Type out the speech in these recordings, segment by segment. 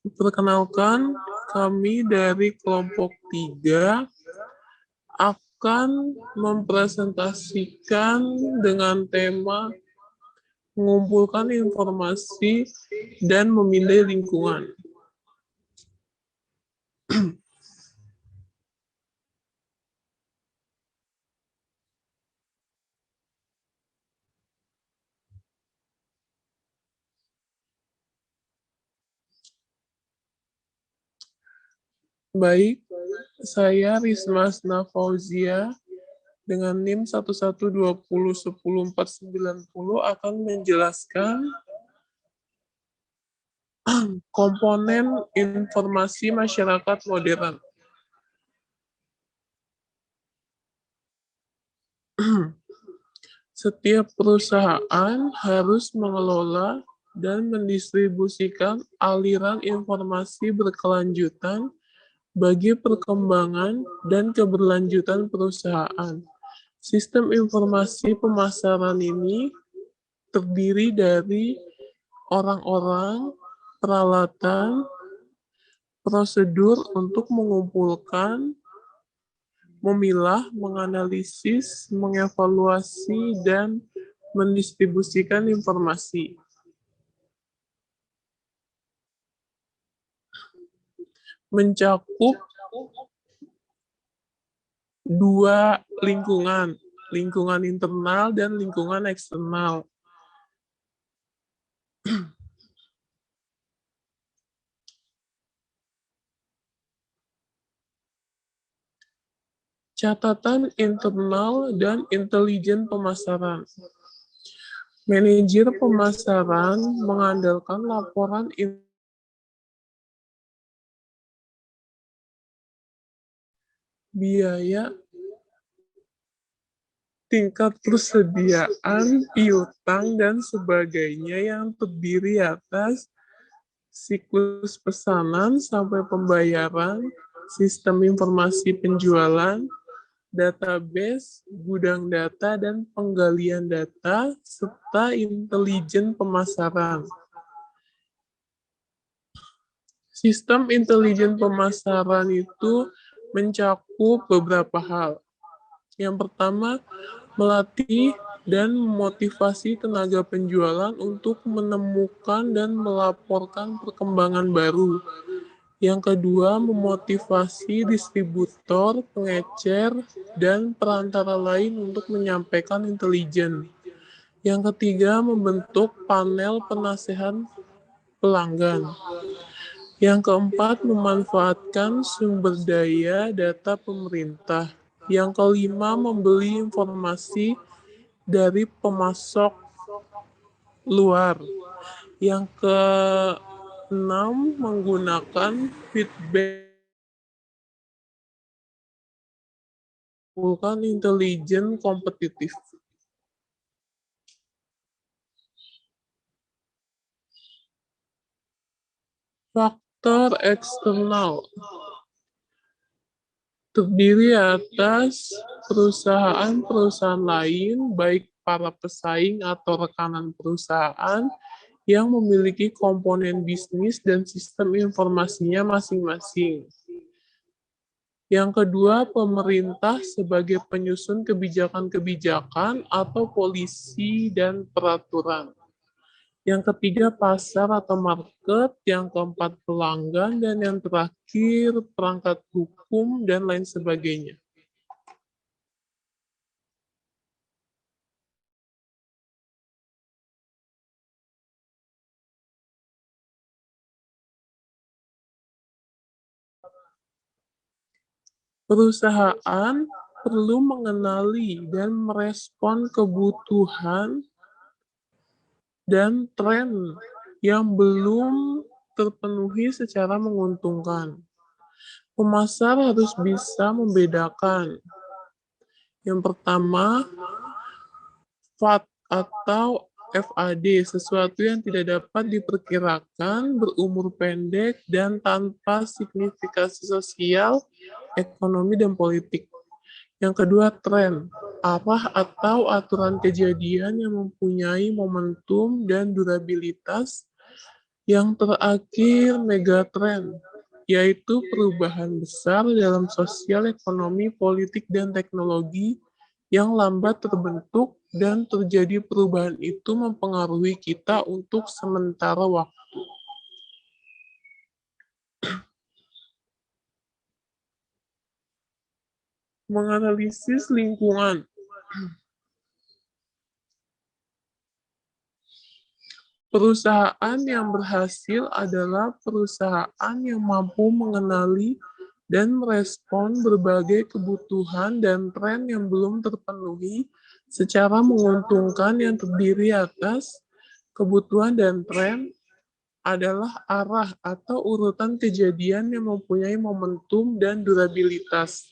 Perkenalkan, kami dari kelompok 3 akan mempresentasikan dengan tema mengumpulkan informasi dan memindai lingkungan. Baik, saya Risma Fauzia dengan NIM 1120101049 akan menjelaskan komponen informasi masyarakat modern. Setiap perusahaan harus mengelola dan mendistribusikan aliran informasi berkelanjutan bagi perkembangan dan keberlanjutan perusahaan. Sistem informasi pemasaran ini terdiri dari orang-orang, peralatan, prosedur untuk mengumpulkan, memilah, menganalisis, mengevaluasi, dan mendistribusikan informasi. Mencakup dua lingkungan, lingkungan internal dan lingkungan eksternal. Catatan internal dan intelijen pemasaran. Manajer pemasaran mengandalkan laporan biaya, tingkat persediaan, piutang, dan sebagainya yang terdiri atas siklus pesanan sampai pembayaran, sistem informasi penjualan, database, gudang data, dan penggalian data, serta intelijen pemasaran. Sistem intelijen pemasaran itu mencakup beberapa hal. Yang pertama, melatih dan memotivasi tenaga penjualan untuk menemukan dan melaporkan perkembangan baru. Yang kedua, memotivasi distributor, pengecer, dan perantara lain untuk menyampaikan intelijen. Yang ketiga, membentuk panel penasehat pelanggan. Yang keempat, memanfaatkan sumber daya data pemerintah. Yang kelima, membeli informasi dari pemasok luar. Yang keenam, menggunakan feedback intelijen kompetitif. Faktor eksternal terdiri atas perusahaan-perusahaan lain, baik para pesaing atau rekanan perusahaan, yang memiliki komponen bisnis dan sistem informasinya masing-masing. Yang kedua, pemerintah sebagai penyusun kebijakan-kebijakan atau polisi dan peraturan. Yang ketiga, pasar atau market. Yang keempat, pelanggan. Dan yang terakhir, perangkat hukum dan lain sebagainya. Perusahaan perlu mengenali dan merespon kebutuhan dan tren yang belum terpenuhi secara menguntungkan. Pemasar harus bisa membedakan. Yang pertama, FAD atau FAD, sesuatu yang tidak dapat diperkirakan, berumur pendek, dan tanpa signifikasi sosial, ekonomi, dan politik. Yang kedua, tren, arah atau aturan kejadian yang mempunyai momentum dan durabilitas Yang terakhir, megatrend, yaitu perubahan besar dalam sosial, ekonomi, politik, dan teknologi yang lambat terbentuk dan terjadi perubahan itu mempengaruhi kita untuk sementara waktu. Menganalisis lingkungan. Perusahaan yang berhasil adalah perusahaan yang mampu mengenali dan merespon berbagai kebutuhan dan tren yang belum terpenuhi secara menguntungkan. Yang terdiri atas kebutuhan dan tren adalah arah atau urutan kejadian yang mempunyai momentum dan durabilitas.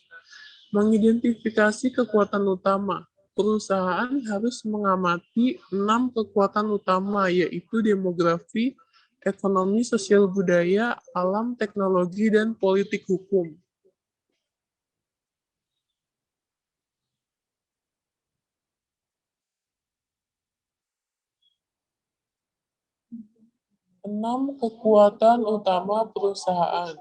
Mengidentifikasi kekuatan utama. Perusahaan harus mengamati 6 kekuatan utama, yaitu demografi, ekonomi, sosial budaya, alam, teknologi, dan politik hukum. Enam kekuatan utama perusahaan.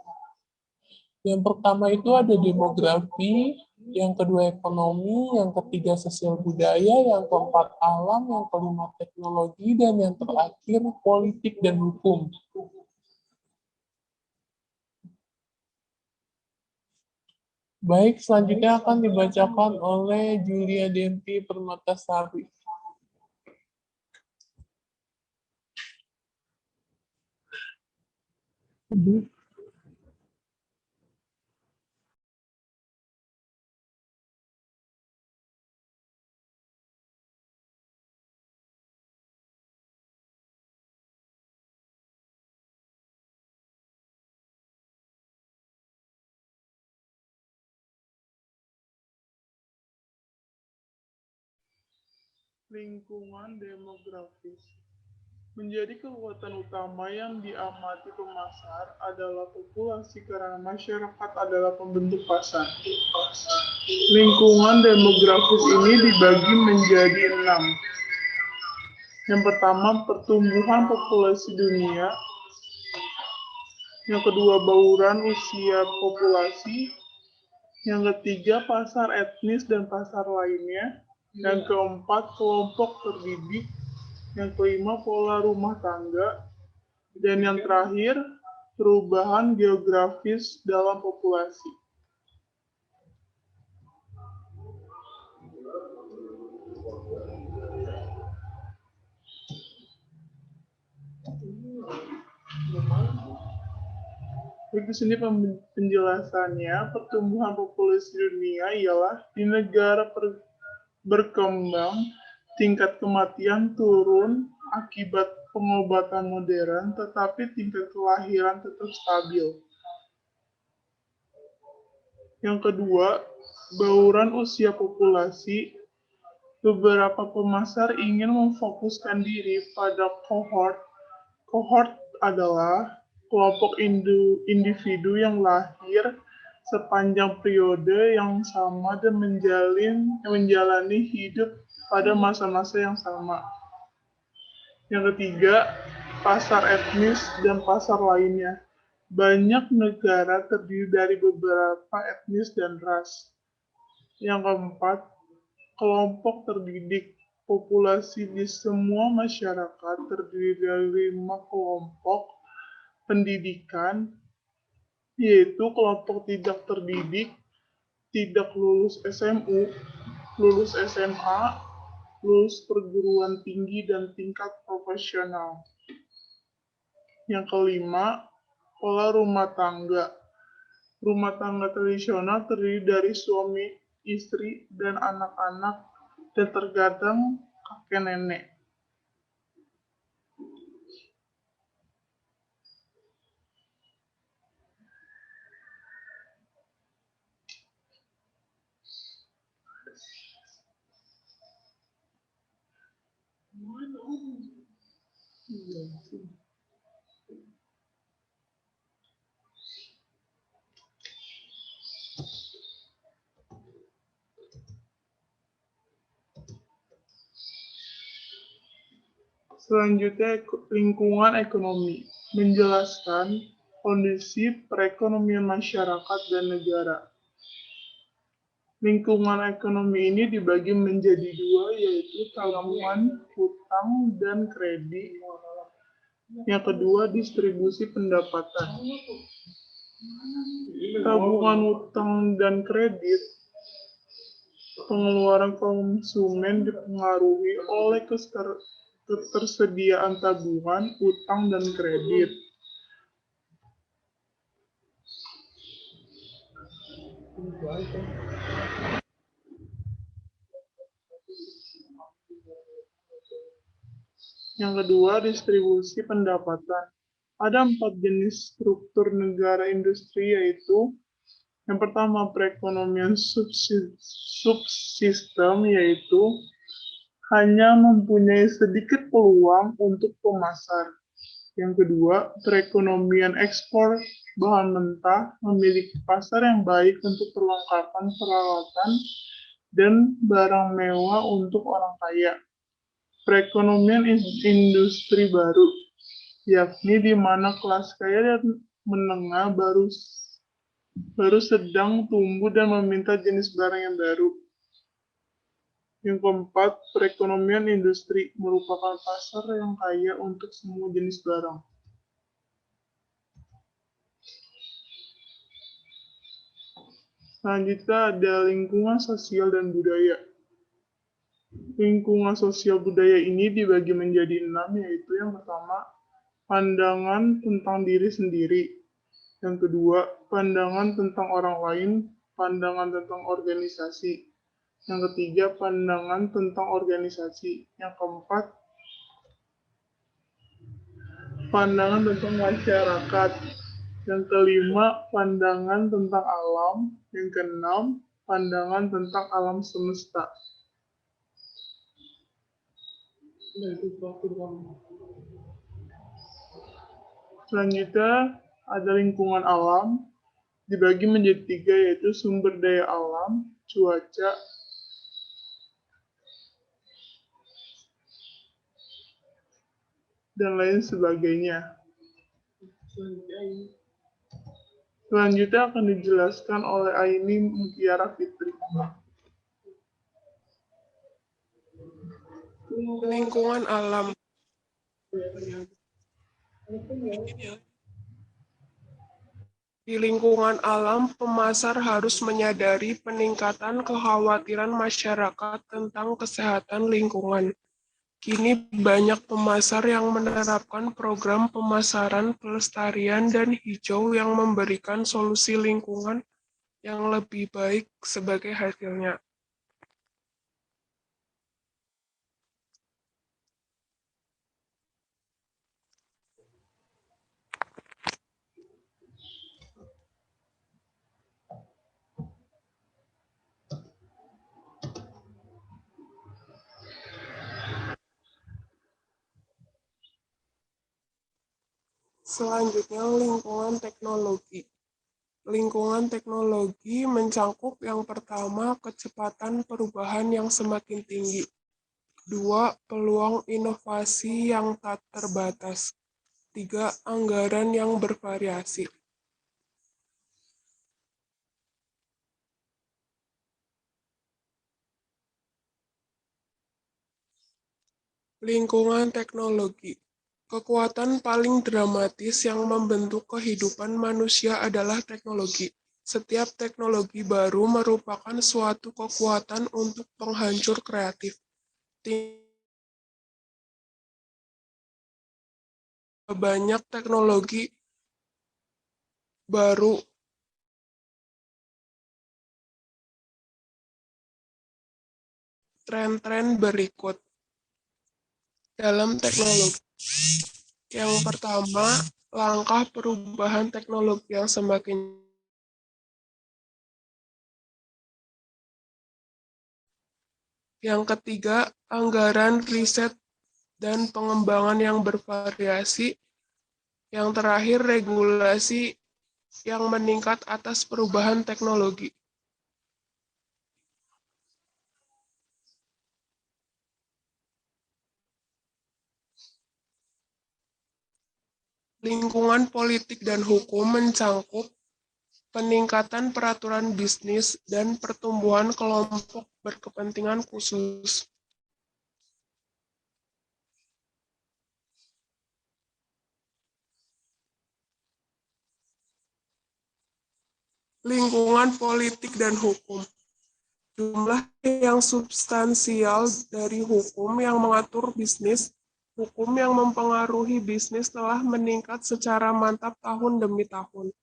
Yang pertama itu ada demografi, yang kedua ekonomi, yang ketiga sosial budaya, yang keempat alam, yang kelima teknologi, dan yang terakhir politik dan hukum. Baik, selanjutnya akan dibacakan oleh Julia Denti Permatasari. Lingkungan demografis menjadi kekuatan utama yang diamati pemasar adalah populasi karena masyarakat adalah pembentuk pasar. Lingkungan demografis ini dibagi menjadi 6. Yang pertama, pertumbuhan populasi dunia. Yang kedua, bauran usia populasi. Yang ketiga, pasar etnis dan pasar lainnya. Yang keempat, kelompok terdidik. Yang kelima, pola rumah tangga. Dan yang terakhir, perubahan geografis dalam populasi. Di sini penjelasannya, pertumbuhan populasi dunia ialah di negara berkembang, tingkat kematian turun akibat pengobatan modern, tetapi tingkat kelahiran tetap stabil. Yang kedua, bauran usia populasi. Beberapa pemasar ingin memfokuskan diri pada kohort. Kohort adalah kelompok individu yang lahir sepanjang periode yang sama dan menjalani hidup pada masa-masa yang sama. Yang ketiga, pasar etnis dan pasar lainnya. Banyak negara terdiri dari beberapa etnis dan ras. Yang keempat, kelompok terdidik. Populasi di semua masyarakat terdiri dari 5 kelompok pendidikan, yaitu kelompok tidak terdidik, tidak lulus SMU, lulus SMA, lulus perguruan tinggi dan tingkat profesional. Yang kelima, pola rumah tangga. Rumah tangga tradisional terdiri dari suami, istri, dan anak-anak, dan terkadang kakek nenek. Selanjutnya, lingkungan ekonomi. menjelaskan kondisi perekonomian masyarakat dan negara. Lingkungan ekonomi ini dibagi menjadi dua, yaitu tabungan, hutang, dan kredit. Yang kedua, distribusi pendapatan. Tabungan, hutang, dan kredit, pengeluaran konsumen dipengaruhi oleh ketersediaan tabungan, hutang, dan kredit. Yang kedua, distribusi pendapatan. Ada 4 jenis struktur negara industri, yaitu yang pertama, perekonomian subsistem, yaitu hanya mempunyai sedikit peluang untuk pemasar. Yang kedua, perekonomian ekspor bahan mentah memiliki pasar yang baik untuk perlengkapan peralatan dan barang mewah untuk orang kaya. Perekonomian industri baru, yakni di mana kelas kaya dan menengah baru sedang tumbuh dan meminta jenis barang yang baru. Yang keempat, perekonomian industri merupakan pasar yang kaya untuk semua jenis barang. Selanjutnya ada lingkungan sosial dan budaya. Lingkungan sosial budaya ini dibagi menjadi 6, yaitu yang pertama, pandangan tentang diri sendiri. Yang kedua, pandangan tentang orang lain, pandangan tentang organisasi. Yang ketiga, pandangan tentang organisasi. Yang keempat, pandangan tentang masyarakat. Yang kelima, pandangan tentang alam. Yang keenam, pandangan tentang alam semesta. Selanjutnya, ada lingkungan alam, dibagi menjadi 3, yaitu sumber daya alam, cuaca, dan lain sebagainya. Selanjutnya akan dijelaskan oleh Aini Mutiara Fitri. Lingkungan alam. Di lingkungan alam, pemasar harus menyadari peningkatan kekhawatiran masyarakat tentang kesehatan lingkungan. Kini banyak pemasar yang menerapkan program pemasaran pelestarian dan hijau yang memberikan solusi lingkungan yang lebih baik sebagai hasilnya. Selanjutnya, lingkungan teknologi. Lingkungan teknologi mencakup yang pertama, kecepatan perubahan yang semakin tinggi. 2. Peluang inovasi yang tak terbatas. 3. Anggaran yang bervariasi. Lingkungan teknologi. Kekuatan paling dramatis yang membentuk kehidupan manusia adalah teknologi. Setiap teknologi baru merupakan suatu kekuatan untuk penghancur kreatif. Banyak teknologi baru tren-tren berikut dalam teknologi. Yang pertama, langkah perubahan teknologi yang semakin. Yang ketiga, anggaran riset dan pengembangan yang bervariasi. Yang terakhir, regulasi yang meningkat atas perubahan teknologi. Lingkungan politik dan hukum mencangkup peningkatan peraturan bisnis dan pertumbuhan kelompok berkepentingan khusus. Lingkungan politik dan hukum. Jumlah yang substansial dari hukum yang mengatur bisnis, hukum yang mempengaruhi bisnis telah meningkat secara mantap tahun demi tahun.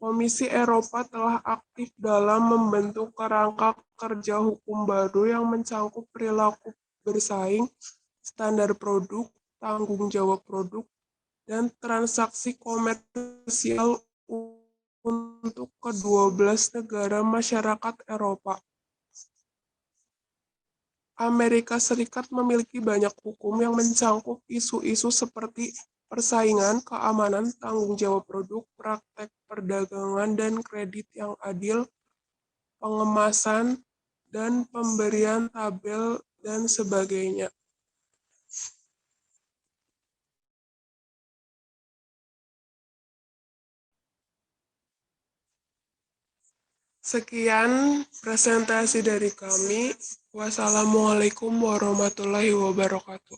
Komisi Eropa telah aktif dalam membentuk kerangka kerja hukum baru yang mencangkup perilaku bersaing, standar produk, tanggung jawab produk, dan transaksi komersial untuk ke-12 negara masyarakat Eropa. Amerika Serikat memiliki banyak hukum yang mencangkup isu-isu seperti persaingan, keamanan, tanggung jawab produk, praktek perdagangan dan kredit yang adil, pengemasan, dan pemberian tabel, dan sebagainya. Sekian presentasi dari kami. Wassalamualaikum warahmatullahi wabarakatuh.